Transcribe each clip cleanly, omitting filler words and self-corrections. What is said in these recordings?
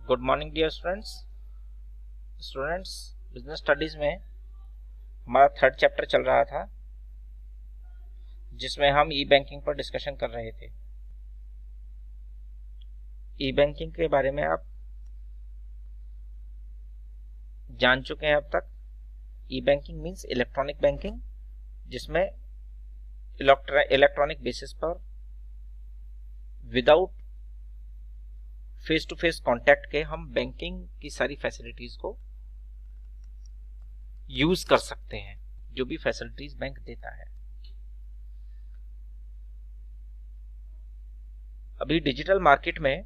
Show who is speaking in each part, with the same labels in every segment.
Speaker 1: Good morning dear students business studies में हमारा third chapter चल रहा था जिसमें हम ई बैंकिंग पर डिस्कशन कर रहे थे। ई बैंकिंग के बारे में आप जान चुके हैं अब तक। E banking means electronic banking, जिसमें इलेक्ट्रॉनिक बेसिस पर without face to face contact के हम बैंकिंग की सारी फैसिलिटीज को यूज कर सकते हैं, जो भी फैसिलिटीज बैंक देता है। अभी डिजिटल मार्केट में,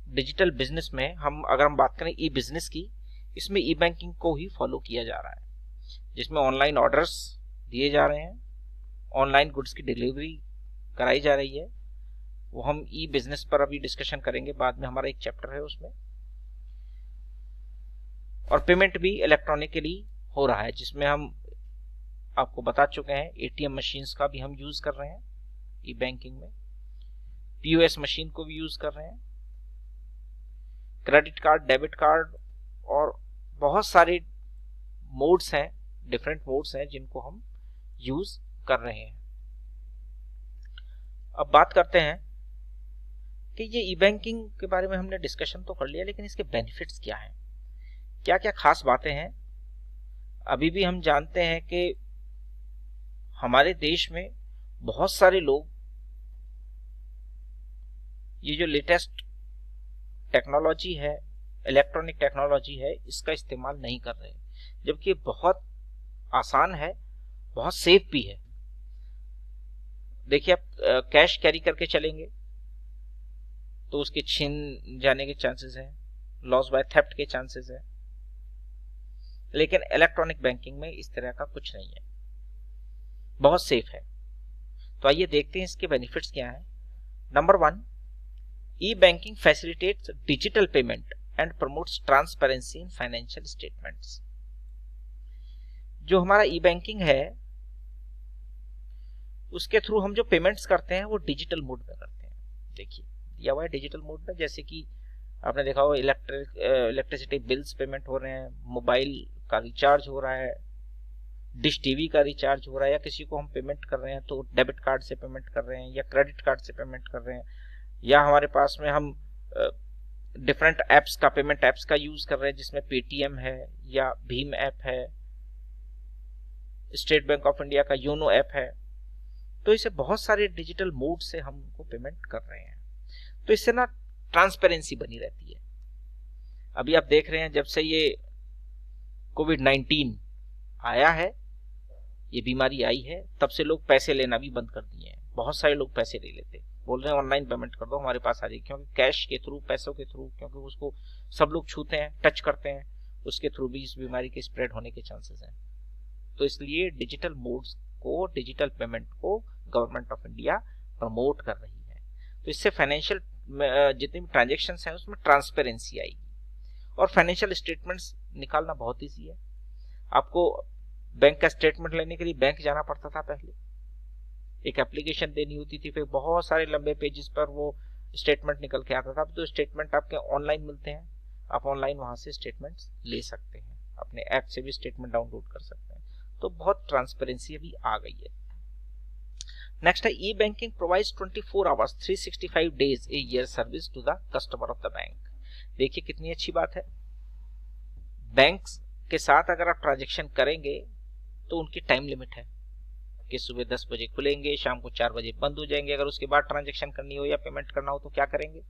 Speaker 1: डिजिटल बिजनेस में अगर हम बात करें ई बिजनेस की, इसमें ई बैंकिंग को ही फॉलो किया जा रहा है, जिसमें ऑनलाइन ऑर्डर्स दिए जा रहे हैं, ऑनलाइन गुड्स की डिलीवरी कराई जा रही है। वो हम ई बिजनेस पर अभी डिस्कशन करेंगे, बाद में हमारा एक चैप्टर है उसमें। और पेमेंट भी इलेक्ट्रॉनिकली हो रहा है, जिसमें हम आपको बता चुके हैं एटीएम मशीन्स का भी हम यूज कर रहे हैं ई बैंकिंग में, पीओएस मशीन को भी यूज कर रहे हैं, क्रेडिट कार्ड, डेबिट कार्ड और बहुत सारे मोड्स हैं, डिफरेंट मोड्स हैं जिनको हम यूज कर रहे हैं। अब बात करते हैं कि ये ई बैंकिंग के बारे में हमने डिस्कशन तो कर लिया, लेकिन इसके बेनिफिट्स क्या हैं, क्या क्या खास बातें हैं। अभी भी हम जानते हैं कि हमारे देश में बहुत सारे लोग ये जो लेटेस्ट टेक्नोलॉजी है, इलेक्ट्रॉनिक टेक्नोलॉजी है, इसका इस्तेमाल नहीं कर रहे, जबकि ये बहुत आसान है, बहुत सेफ भी है। देखिए, आप कैश कैरी करके चलेंगे तो उसके छीन जाने के चांसेस हैं, लॉस बाय थेफ्ट के चांसेस हैं, लेकिन इलेक्ट्रॉनिक बैंकिंग में इस तरह का कुछ नहीं है, बहुत सेफ है। तो आइए देखते हैं इसके बेनिफिट्स क्या हैं। Number 1, E banking facilitates digital payment and promotes transparency in financial statements. जो हमारा ई बैंकिंग है उसके थ्रू हम जो पेमेंट्स करते हैं वो डिजिटल मोड में करते हैं। देखिए दिया हुआ है डिजिटल मोड में, जैसे कि आपने देखा होगा इलेक्ट्रिसिटी बिल्स पेमेंट हो रहे हैं, मोबाइल का रिचार्ज हो रहा है, डिश टीवी का रिचार्ज हो रहा है, या किसी को हम पेमेंट कर रहे हैं तो डेबिट कार्ड से पेमेंट कर रहे हैं या क्रेडिट कार्ड से पेमेंट कर रहे हैं, या हमारे पास में हम डिफरेंट एप्स का, पेमेंट एप्स का यूज कर रहे हैं, जिसमें पेटीएम है या भीम ऐप है, स्टेट बैंक ऑफ इंडिया का योनो ऐप है। तो इसे बहुत सारे डिजिटल मोड से हम उनको पेमेंट कर रहे हैं, तो इससे ना ट्रांसपेरेंसी बनी रहती है। अभी आप देख रहे हैं जब से ये कोविड-19 आया है, ये बीमारी आई है, तब से लोग पैसे लेना भी बंद कर दिए हैं। बहुत सारे लोग पैसे ले लेते, बोल रहे हैं ऑनलाइन पेमेंट कर दो, हमारे पास आ जाएगी, क्योंकि कैश के थ्रू, पैसों के थ्रू, क्योंकि उसको सब लोग छूते हैं, टच करते हैं, उसके थ्रू भी इस बीमारी के स्प्रेड होने के चांसेस हैं। तो इसलिए डिजिटल मोड्स को, डिजिटल पेमेंट को गवर्नमेंट ऑफ इंडिया प्रमोट कर रही है। तो इससे फाइनेंशियल जितने भी ट्रांजेक्शन हैं उसमें ट्रांसपेरेंसी आएगी, और फाइनेंशियल स्टेटमेंट्स निकालना बहुत ईजी है। आपको बैंक का स्टेटमेंट लेने के लिए बैंक जाना पड़ता था, पहले एक एप्लीकेशन देनी होती थी, फिर बहुत सारे लंबे पेजेस पर वो स्टेटमेंट निकल के आता था। अब तो स्टेटमेंट आपके ऑनलाइन मिलते हैं, आप ऑनलाइन वहां से स्टेटमेंट्स ले सकते हैं, अपने ऐप से भी स्टेटमेंट डाउनलोड कर सकते हैं। तो बहुत ट्रांसपेरेंसी अभी आ गई है। नेक्स्ट है e banking provides 24 hours 365 days a year service to the customer of the bank. देखिए कितनी अच्छी बात है, बैंक के साथ अगर आप ट्रांजेक्शन करेंगे तो उनकी टाइम लिमिट है कि सुबह 10 बजे खुलेंगे, शाम को 4 बजे बंद हो जाएंगे। अगर उसके बाद ट्रांजेक्शन करनी हो या पेमेंट करना हो तो क्या करेंगे,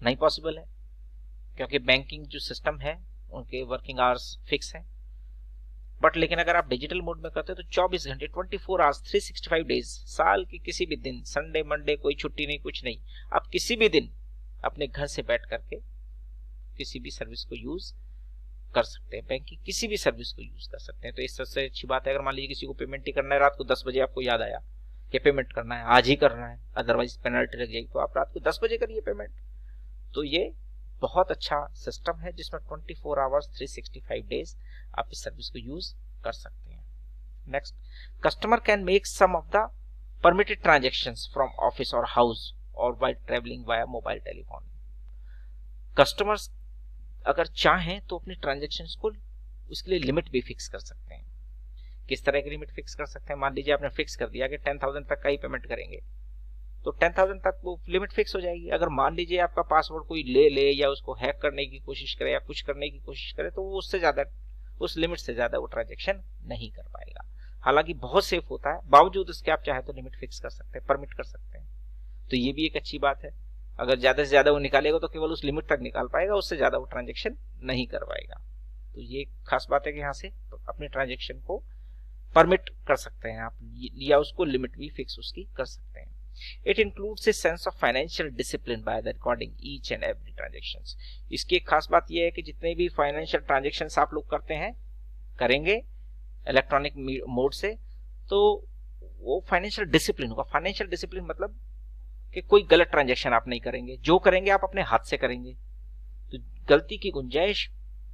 Speaker 1: नहीं पॉसिबल है, क्योंकि बैंकिंग जो सिस्टम है उनके वर्किंग आवर्स फिक्स हैं। बट लेकिन अगर आप डिजिटल मोड में करते हो तो 24 घंटे 24 आवर्स 365 डेज, साल के किसी भी दिन, संडे मंडे कोई छुट्टी नहीं, कुछ नहीं, आप किसी भी दिन अपने घर से बैठ करके किसी भी सर्विस को यूज कर सकते हैं, बैंक की किसी भी सर्विस को यूज कर सकते हैं। तो इस सबसे अच्छी बात है, अगर मान लीजिए किसी को पेमेंट ही करना है, रात को 10 बजे आपको याद आया कि पेमेंट करना है, आज ही करना है, अदरवाइज पेनल्टी लग जाएगी, तो आप रात को 10 बजे करिए पेमेंट। तो ये बहुत अच्छा सिस्टम है जिसमें 24 आवर्स 365 डेज आप इस सर्विस को यूज कर सकते हैं। Next, customer can make some of the permitted transactions from office or house और by travelling via mobile telephone. Customers अगर चाहें तो अपने ट्रांजेक्शन्स को उसके लिए लिमिट भी फिक्स कर सकते हैं। किस तरह की लिमिट फिक्स कर सकते हैं? मान लीजिए आपने फिक्स कर दिया कि 10,000 तक का ही पेमेंट करेंगे, तो 10,000 तक वो लिमिट फिक्स हो जाएगी। अगर मान लीजिए आपका पासवर्ड कोई ले या उसको हैक करने की कोशिश करे या कुछ करने की कोशिश करे, तो वो उससे ज्यादा, उस लिमिट से ज्यादा वो ट्रांजेक्शन नहीं कर पाएगा। हालांकि बहुत सेफ होता है, बावजूद उसके आप चाहे तो लिमिट फिक्स कर सकते हैं, परमिट कर सकते हैं। तो ये भी एक अच्छी बात है। अगर ज्यादा से ज्यादा वो निकालेगा तो केवल उस लिमिट तक निकाल पाएगा, उससे ज्यादा वो ट्रांजेक्शन नहीं कर पाएगा। तो ये खास बात है कि यहाँ से अपने ट्रांजेक्शन को परमिट कर सकते हैं आप, या उसको लिमिट भी फिक्स उसकी कर सकते हैं। It includes a sense of financial discipline by the recording each and every transactions। इसकी एक खास बात यह है कि जितने भी फाइनेंशियल ट्रांजेक्शन्स आप लोग करते हैं, करेंगे इलेक्ट्रॉनिक मोड से, तो वो फाइनेंशियल डिसिप्लिन होगा। फाइनेंशियल डिसिप्लिन मतलब कि कोई गलत ट्रांजेक्शन आप नहीं करेंगे, जो करेंगे आप अपने हाथ से करेंगे, तो गलती की गुंजाइश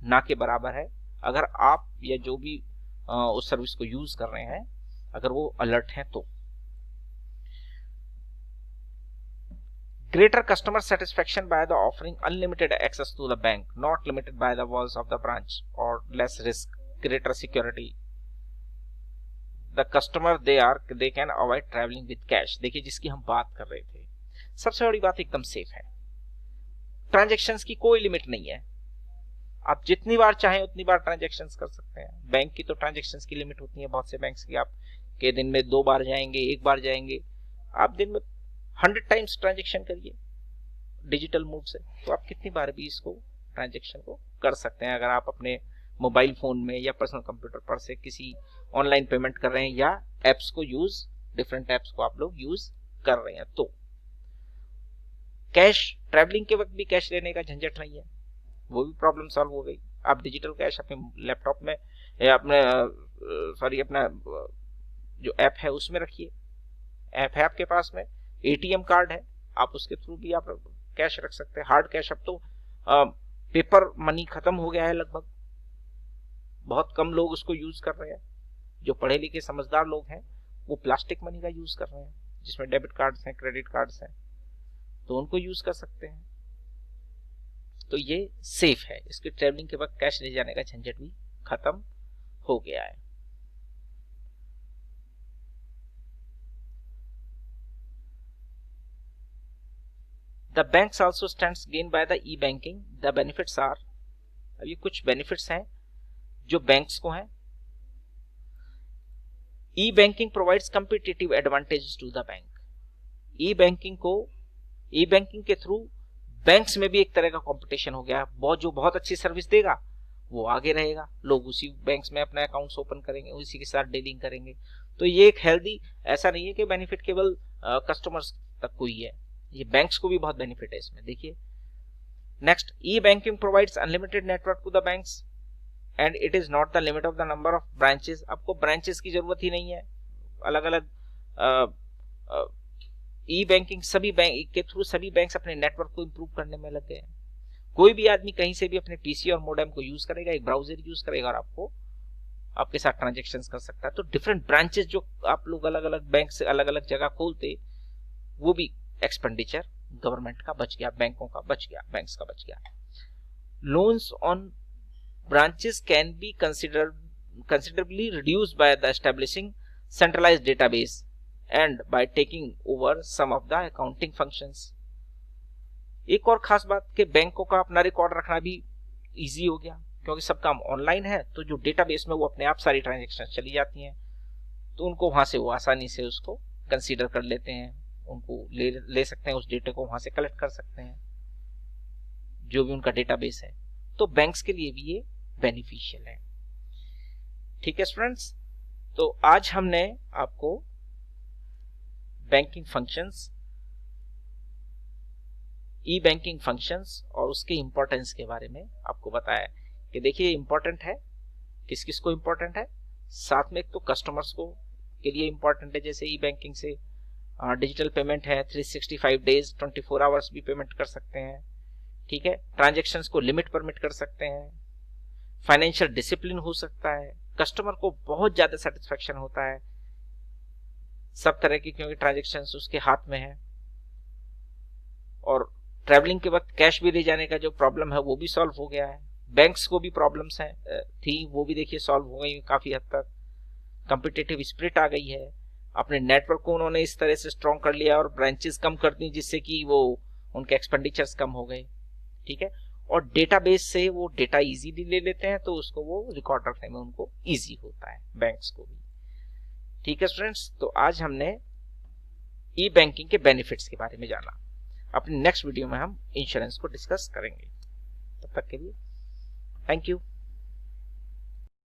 Speaker 1: ना के बराबर है। अगर आप या जो भी उस सर्विस को यूज कर रहे हैं अगर वो अलर्ट हैं तो। Greater customer satisfaction by the offering unlimited access to the bank, not limited by the walls of the branch, or less risk, greater security. The customer they can avoid traveling with cash। देखिए जिसकी हम बात कर रहे थे, सबसे बड़ी बात एकदम सेफ है। ट्रांजैक्शंस की कोई लिमिट नहीं है, आप जितनी बार चाहें उतनी बार ट्रांजैक्शंस कर सकते हैं। बैंक की तो ट्रांजैक्शंस की लिमिट होती है, बहुत से बैंक्स की आप के दिन में 2 बार जाएंगे, 1 बार जाएंगे। आप दिन में 100 टाइम्स ट्रांजेक्शन करिए डिजिटल मोड से, तो आप कितनी बार भी इसको ट्रांजेक्शन को कर सकते हैं। अगर आप अपने मोबाइल फोन में या पर्सनल कंप्यूटर पर से किसी ऑनलाइन पेमेंट कर रहे हैं या एप्स को यूज, डिफरेंट एप्स को आप लोग यूज कर रहे हैं, तो कैश ट्रैवलिंग के वक्त भी कैश लेने का झंझट नहीं है, वो भी प्रॉब्लम सॉल्व हो गई। आप डिजिटल कैश अपने लैपटॉप में या अपना जो ऐप है उसमें रखिए। ऐप है आपके पास में, एटीएम कार्ड है, आप उसके थ्रू भी आप कैश रख सकते हैं। हार्ड कैश, अब तो पेपर मनी खत्म हो गया है लगभग, बहुत कम लोग उसको यूज कर रहे हैं। जो पढ़े लिखे समझदार लोग हैं वो प्लास्टिक मनी का यूज कर रहे हैं, जिसमें डेबिट कार्ड्स हैं, क्रेडिट कार्ड्स हैं, तो उनको यूज कर सकते हैं। तो ये सेफ है, इसके ट्रैवलिंग के वक्त कैश ले जाने का झंझट भी खत्म हो गया है। The banks also stands gained by the e-banking. The benefits are, अब ये कुछ बेनिफिट्स हैं जो बैंक्स को हैं। E-banking provides competitive advantages to the bank. E-banking के थ्रू बैंक्स में भी एक तरह का कंपटीशन हो गया। जो बहुत अच्छी सर्विस देगा वो आगे रहेगा, लोग उसी बैंक्स में अपने अकाउंट्स ओपन करेंगे, उसी के साथ डीलिंग करेंगे। तो ये एक हेल्दी, ऐसा नहीं है कि बेनिफिट केवल कस्टमर्स तक को ही है, ये बैंक्स को भी बहुत बेनिफिट है इसमें। देखिए next, e banking provides unlimited network to the banks and it is not the limit of the number of branches. आपको ब्रांचेस की जरूरत ही नहीं है। अलग अलग ई बैंकिंग सभी बैंक के थ्रू सभी बैंक्स अपने नेटवर्क को इंप्रूव करने में लग गए हैं। कोई भी आदमी कहीं से भी अपने पीसी और मोडेम को यूज करेगा, एक ब्राउजर यूज करेगा और आपको आपके साथ ट्रांजेक्शंस कर सकता है। तो डिफरेंट ब्रांचेस जो आप लोग अलग अलग बैंक से अलग अलग जगह खोलते, वो भी एक्सपेंडिचर गवर्नमेंट का बच गया, बैंकों का बच गया, बैंक्स का बच गया। Loans on branches can be considerably reduced by the establishing centralized database and by taking over some of the accounting functions। एक और खास बात कि बैंकों का अपना रिकॉर्ड रखना भी इजी हो गया, क्योंकि सब काम ऑनलाइन है, तो जो डेटाबेस में वो अपने आप सारी ट्रांजेक्शन चली जाती हैं, तो उनको वहां से वो आसानी से उसको कंसीडर कर लेते हैं, उनको ले सकते हैं, उस डेटा को वहां से कलेक्ट कर सकते हैं, जो भी उनका डेटाबेस है। तो बैंक्स के लिए भी ये बेनिफिशियल है। ठीक है स्टूडेंट्स, तो आज हमने आपको बैंकिंग फंक्शंस, ई बैंकिंग फंक्शंस और उसके इंपॉर्टेंस के बारे में आपको बताया कि देखिए इंपॉर्टेंट है, किस किस को इंपॉर्टेंट है, साथ में एक तो कस्टमर्स को के लिए इंपॉर्टेंट है, जैसे ई बैंकिंग से डिजिटल पेमेंट है, 365 डेज 24 आवर्स भी पेमेंट कर सकते हैं। ठीक है, ट्रांजैक्शंस को लिमिट परमिट कर सकते हैं, फाइनेंशियल डिसिप्लिन हो सकता है, कस्टमर को बहुत ज्यादा सेटिस्फेक्शन होता है सब तरह की, क्योंकि ट्रांजैक्शंस उसके हाथ में है। और ट्रैवलिंग के वक्त कैश भी ले जाने का जो प्रॉब्लम है वो भी सॉल्व हो गया है। बैंक्स को भी प्रॉब्लम्स हैं थी, वो भी देखिए सॉल्व हो गई काफी हद तक। कॉम्पिटिटिव स्पिरिट आ गई है, अपने नेटवर्क को उन्होंने इस तरह से स्ट्रॉन्ग कर लिया और ब्रांचेस कम कर दी जिससे कि वो उनके एक्सपेंडिचर्स कम हो गए, ठीक है। और डेटाबेस से वो डेटा इजीली ले लेते हैं, तो उसको वो रिकॉर्ड रखने में उनको इजी होता है, बैंक्स को भी। ठीक है स्टूडेंट्स, तो आज हमने ई बैंकिंग के बेनिफिट्स के बारे में जाना। अपने नेक्स्ट वीडियो में हम इंश्योरेंस को डिस्कस करेंगे। तब तक के लिए थैंक यू।